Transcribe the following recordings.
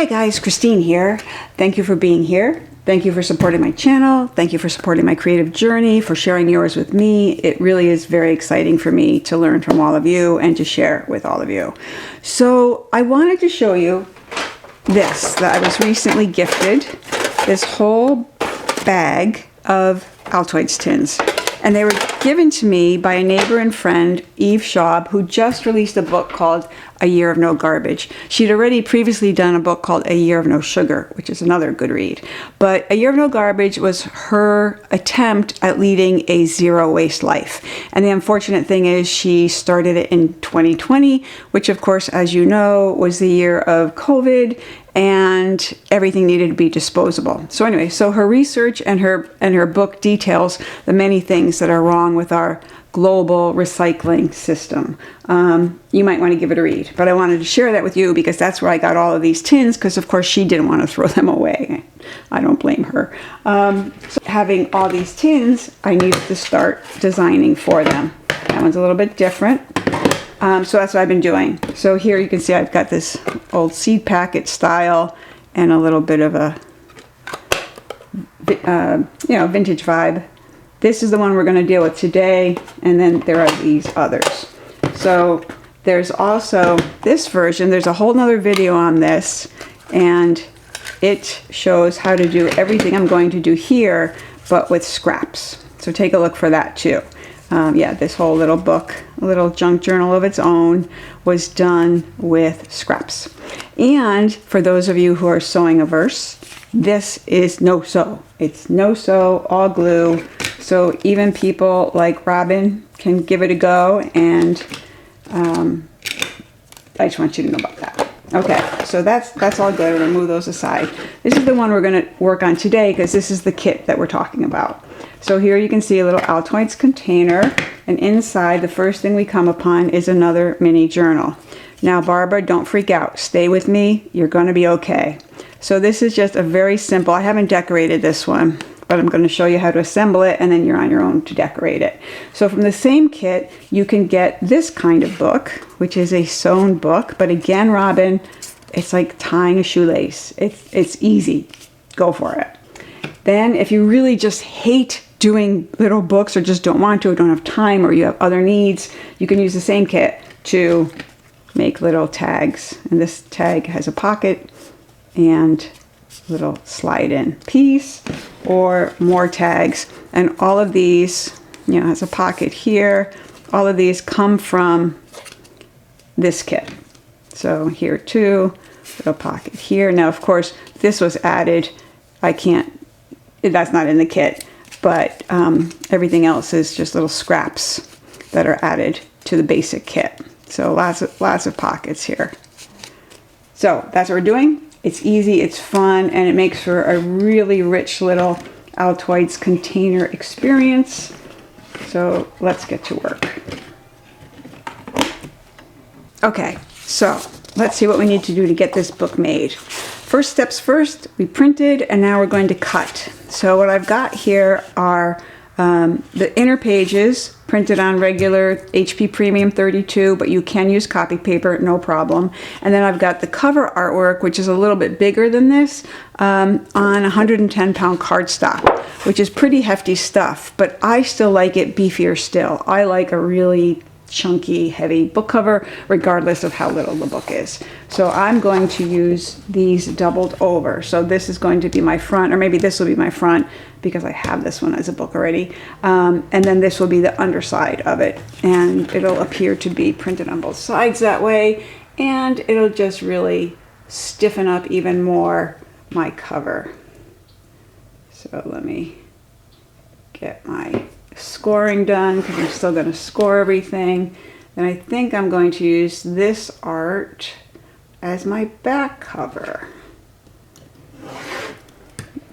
Hi guys, Christine here. Thank you for being here. Thank you for supporting my channel. Thank you for supporting my creative journey, for sharing yours with me. It really is very exciting for me to learn from all of you and to share with all of you. So I wanted to show you this that I was recently gifted, this whole bag of Altoids tins. And they were given to me by a neighbor and friend, Eve Schaub, who just released a book called A Year of No Garbage. She'd already previously done a book called A Year of No Sugar, which is another good read. But A Year of No Garbage was her attempt at leading a zero waste life. And the unfortunate thing is she started it in 2020, which of course, as you know, was the year of COVID, and everything needed to be disposable. So anyway, so her research and her book details the many things that are wrong with our global recycling system. You might want to give it a read, but I wanted to share that with you because that's where I got all of these tins, because of course she didn't want to throw them away. I don't blame her. So having all these tins, I needed to start designing for them. That one's a little bit different. So that's what I've been doing. So here you can see I've got this old seed packet style and a little bit of a, vintage vibe. This is the one we're going to deal with today, and then there are these others. So there's also this version. There's a whole nother video on this, and it shows how to do everything I'm going to do here, but with scraps. So take a look for that too. Yeah, this whole little book, a little junk journal of its own, was done with scraps. And for those of you who are sewing averse, this is no-sew. It's no-sew, all glue. So even people like Robin can give it a go, and I just want you to know about that. Okay, so that's all good. I'll remove those aside. This is the one we're going to work on today because this is the kit that we're talking about. So here you can see a little Altoids container, and inside the first thing we come upon is another mini journal. Now Barbara, don't freak out. Stay with me. You're going to be okay. So this is just a very simple, I haven't decorated this one, but I'm going to show you how to assemble it, and then you're on your own to decorate it. So from the same kit, you can get this kind of book, which is a sewn book. But again, Robin, it's like tying a shoelace. It's easy. Go for it. Then if you really just hate doing little books, or just don't want to, or don't have time, or you have other needs, you can use the same kit to make little tags. And this tag has a pocket and little slide in piece, or more tags. And all of these, has a pocket here. All of these come from this kit. So here too, little pocket here. Now of course this was added. That's not in the kit, but everything else is just little scraps that are added to the basic kit. So lots of pockets here. So that's what we're doing. It's easy, it's fun, and it makes for a really rich little Altoids container experience. So let's get to work. Okay, so let's see what we need to do to get this book made. First steps first, we printed, and now we're going to cut. So what I've got here are the inner pages printed on regular HP Premium 32, but you can use copy paper, no problem. And then I've got the cover artwork, which is a little bit bigger than this, on 110-pound cardstock, which is pretty hefty stuff, but I still like it beefier still. I like a really chunky, heavy book cover, regardless of how little the book is. So I'm going to use these doubled over. So this is going to be my front, or maybe this will be my front, because I have this one as a book already. And then this will be the underside of it. And it'll appear to be printed on both sides that way. And it'll just really stiffen up even more my cover. So let me get my scoring done, because I'm still going to score everything. And I think I'm going to use this art as my back cover.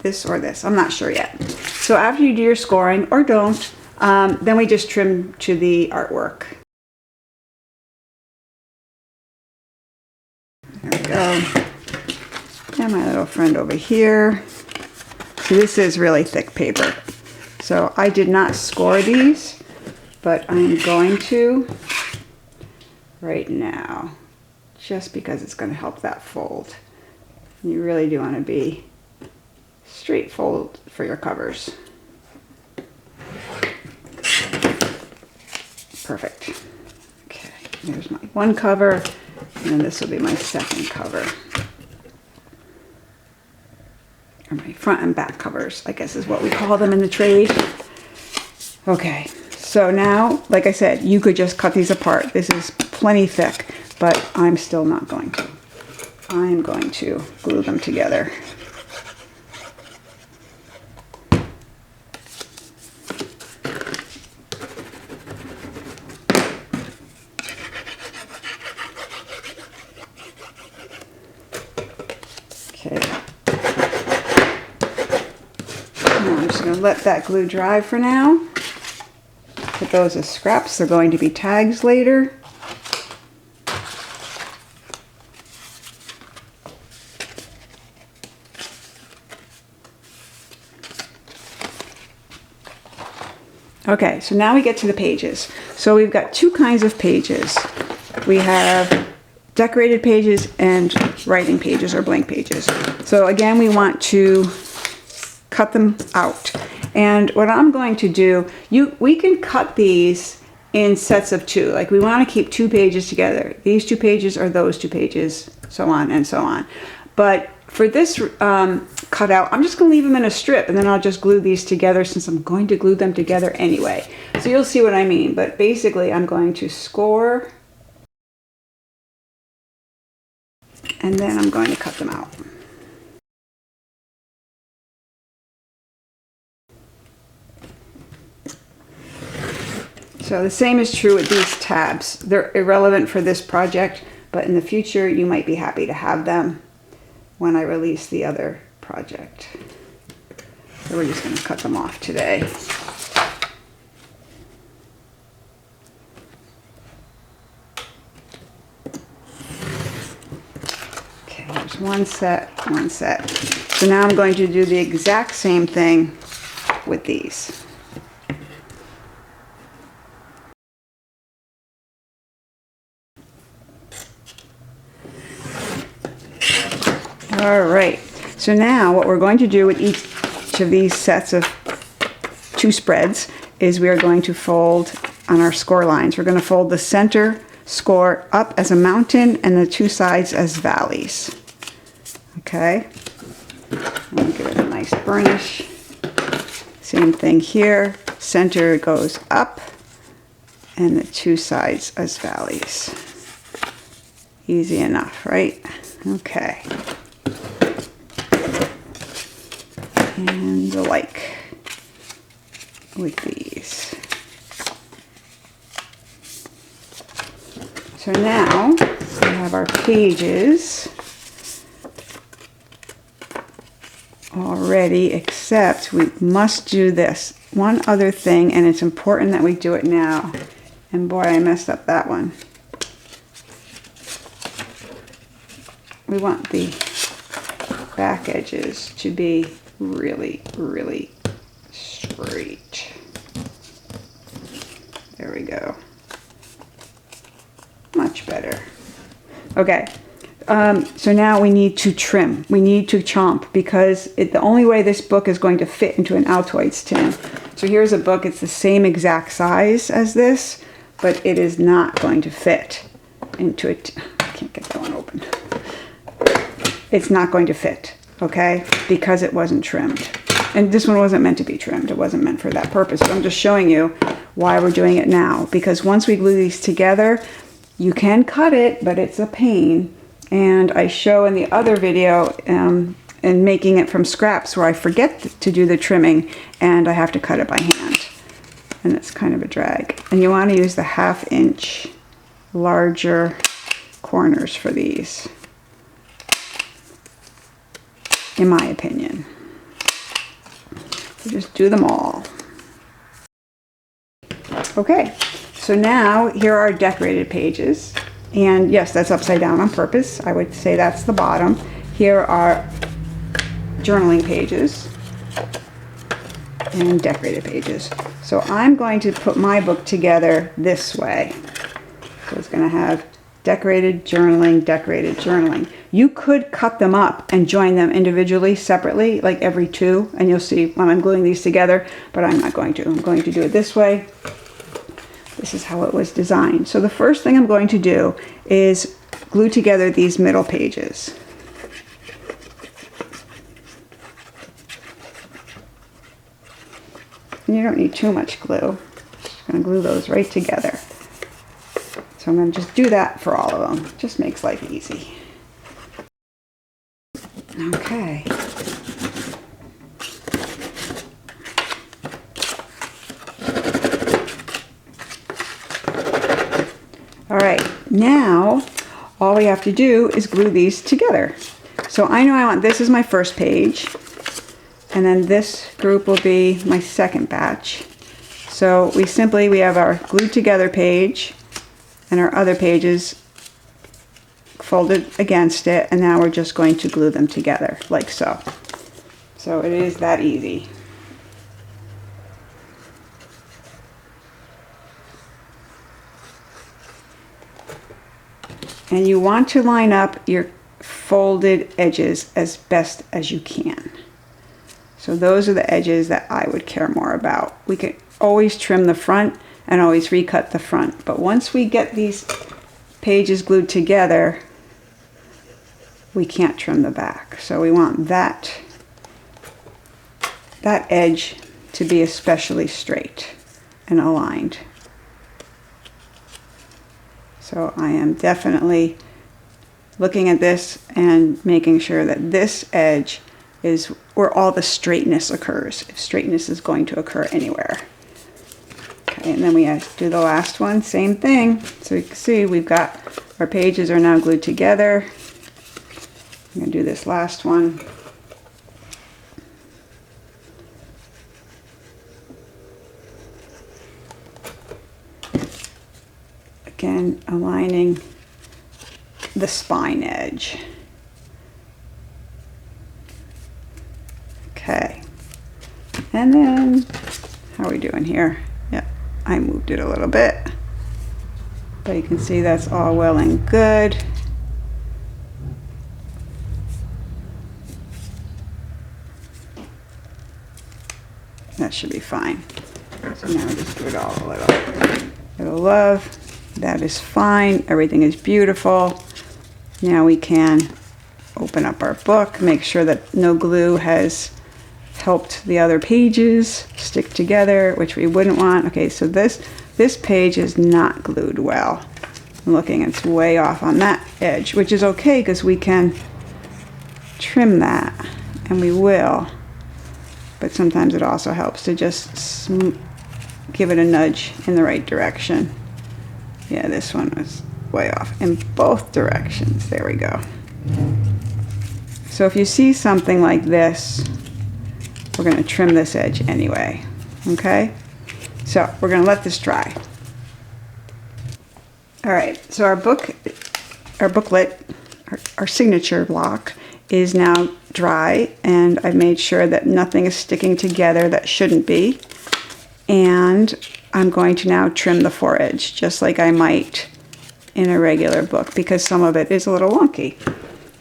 This or this, I'm not sure yet. So after you do your scoring, or don't, then we just trim to the artwork. There we go. And my little friend over here. So this is really thick paper. So I did not score these, but I'm going to right now, just because it's going to help that fold. You really do want to be straightforward for your covers. Perfect. Okay, here's my one cover, and then this will be my second cover. Or my front and back covers, I guess is what we call them in the trade. Okay, so now, like I said, you could just cut these apart. This is plenty thick, but I'm still not going to. I'm going to glue them together. Okay. I'm just going to let that glue dry for now. Put those as scraps. They're going to be tags later. Okay, so now we get to the pages. So we've got two kinds of pages. We have decorated pages and writing pages or blank pages. So again, we want to cut them out. And what I'm going to do, we can cut these in sets of two. Like we want to keep two pages together. These two pages are those two pages, so on and so on. But for this cutout, I'm just going to leave them in a strip, and then I'll just glue these together since I'm going to glue them together anyway. So you'll see what I mean. But basically, I'm going to score, and then I'm going to cut them out. So the same is true with these tabs. They're irrelevant for this project, but in the future, you might be happy to have them when I release the other project. So we're just going to cut them off today. Okay, here's one set, one set. So now I'm going to do the exact same thing with these. All right, so now what we're going to do with each of these sets of two spreads is we are going to fold on our score lines. We're going to fold the center score up as a mountain and the two sides as valleys. Okay, I'm going to give it a nice burnish. Same thing here, center goes up and the two sides as valleys. Easy enough, right? Okay. And the like with these. So now we have our pages already, except we must do this one other thing, and it's important that we do it now. And boy, I messed up that one. We want the back edges to be really, really straight. There we go. Much better. Okay, so now we need to trim. We need to chomp because the only way this book is going to fit into an Altoids tin. So here's a book, it's the same exact size as this, but it is not going to fit into it. I can't get that one open. It's not going to fit, okay, because it wasn't trimmed. And this one wasn't meant to be trimmed. It wasn't meant for that purpose. But I'm just showing you why we're doing it now. Because once we glue these together, you can cut it, but it's a pain. And I show in the other video in making it from scraps where I forget to do the trimming and I have to cut it by hand. And it's kind of a drag. And you want to use the 1/2 inch larger corners for these, in my opinion. So just do them all. Okay, so now here are our decorated pages. And yes, that's upside down on purpose. I would say that's the bottom. Here are journaling pages and decorated pages. So I'm going to put my book together this way. So it's going to have decorated journaling, decorated journaling. You could cut them up and join them individually, separately, like every two, and you'll see when I'm gluing these together, but I'm not going to. I'm going to do it this way. This is how it was designed. So the first thing I'm going to do is glue together these middle pages. And you don't need too much glue. I'm going to glue those right together. So I'm going to just do that for all of them. Just makes life easy. Okay. All right, now all we have to do is glue these together. So I know I want, this is my first page, and then this group will be my second batch. So we have our glued together page and our other pages folded against it, and now we're just going to glue them together like so. So it is that easy. And you want to line up your folded edges as best as you can. So those are the edges that I would care more about. We can always trim the front and always recut the front. But once we get these pages glued together, we can't trim the back. So we want that edge to be especially straight and aligned. So I am definitely looking at this and making sure that this edge is where all the straightness occurs, if straightness is going to occur anywhere. Okay, and then we have to do the last one, same thing. So you can see we've got our pages are now glued together. I'm going to do this last one. Again, aligning the spine edge. Okay. And then, how are we doing here? Yeah, I moved it a little bit. But you can see that's all well and good. That should be fine. So now we just give it all a little love. That is fine. Everything is beautiful. Now we can open up our book, make sure that no glue has helped the other pages stick together, which we wouldn't want. Okay, so this page is not glued well. I'm looking, it's way off on that edge, which is okay because we can trim that, and we will. But sometimes it also helps to just give it a nudge in the right direction. Yeah, this one was way off in both directions. There we go. So if you see something like this, we're going to trim this edge anyway. Okay? So we're going to let this dry. All right, so our booklet, our signature block is now dry, and I've made sure that nothing is sticking together that shouldn't be. And I'm going to now trim the foredge just like I might in a regular book because some of it is a little wonky.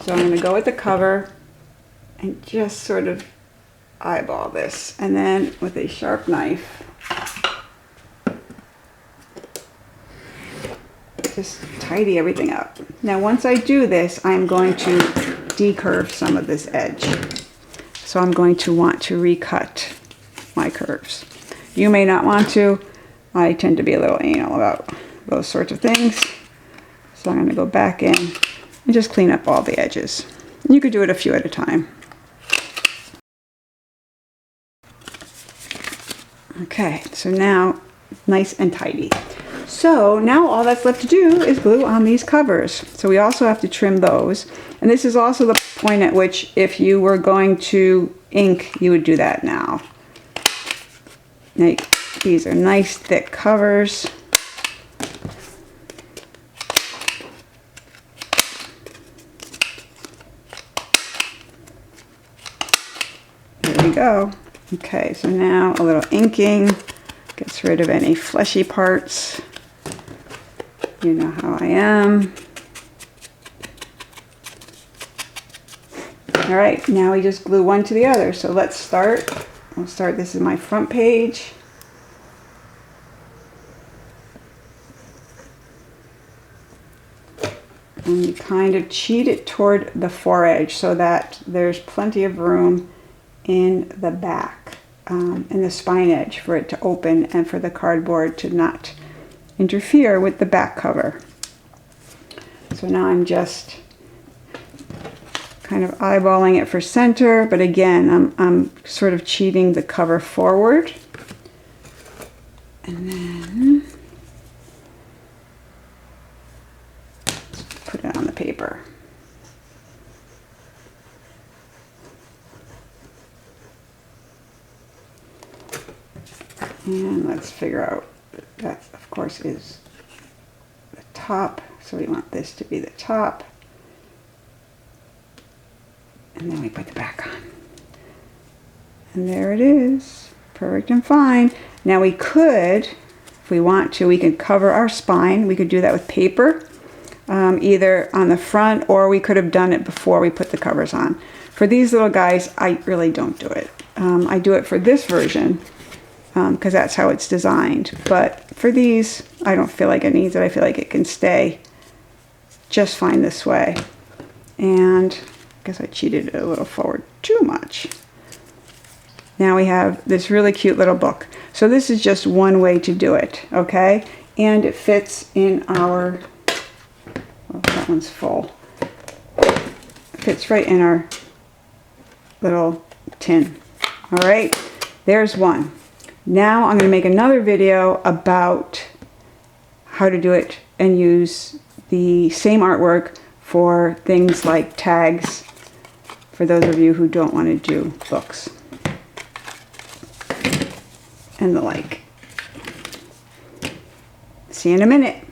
So I'm going to go with the cover and just sort of eyeball this, and then with a sharp knife just tidy everything up. Now once I do this, I'm going to decurve some of this edge. So I'm going to want to recut my curves. You may not want to. I tend to be a little anal about those sorts of things. So I'm going to go back in and just clean up all the edges. You could do it a few at a time. Okay, so now nice and tidy. So now all that's left to do is glue on these covers. So we also have to trim those. And this is also the point at which if you were going to ink, you would do that now. These are nice thick covers. There we go. Okay, so now a little inking gets rid of any fleshy parts. You know how I am. All right, now we just glue one to the other. So let's start. We'll start, this is my front page. And you kind of cheat it toward the foredge so that there's plenty of room in the back, in the spine edge, for it to open and for the cardboard to not interfere with the back cover. So now I'm just kind of eyeballing it for center, but again, I'm sort of cheating the cover forward. And then put it on the paper. And let's figure out, that of course is the top, so we want this to be the top. And then we put the back on. And there it is, perfect and fine. Now we could, if we want to, we could cover our spine. We could do that with paper, either on the front, or we could have done it before we put the covers on. For these little guys, I really don't do it. I do it for this version, because that's how it's designed. But for these, I don't feel like it needs it. I feel like it can stay just fine this way. And I guess I cheated it a little forward too much. Now we have this really cute little book. So this is just one way to do it, okay? And it fits in our, well, that one's full. It fits right in our little tin. All right, there's one. Now I'm going to make another video about how to do it and use the same artwork for things like tags, for those of you who don't want to do books and the like. See you in a minute.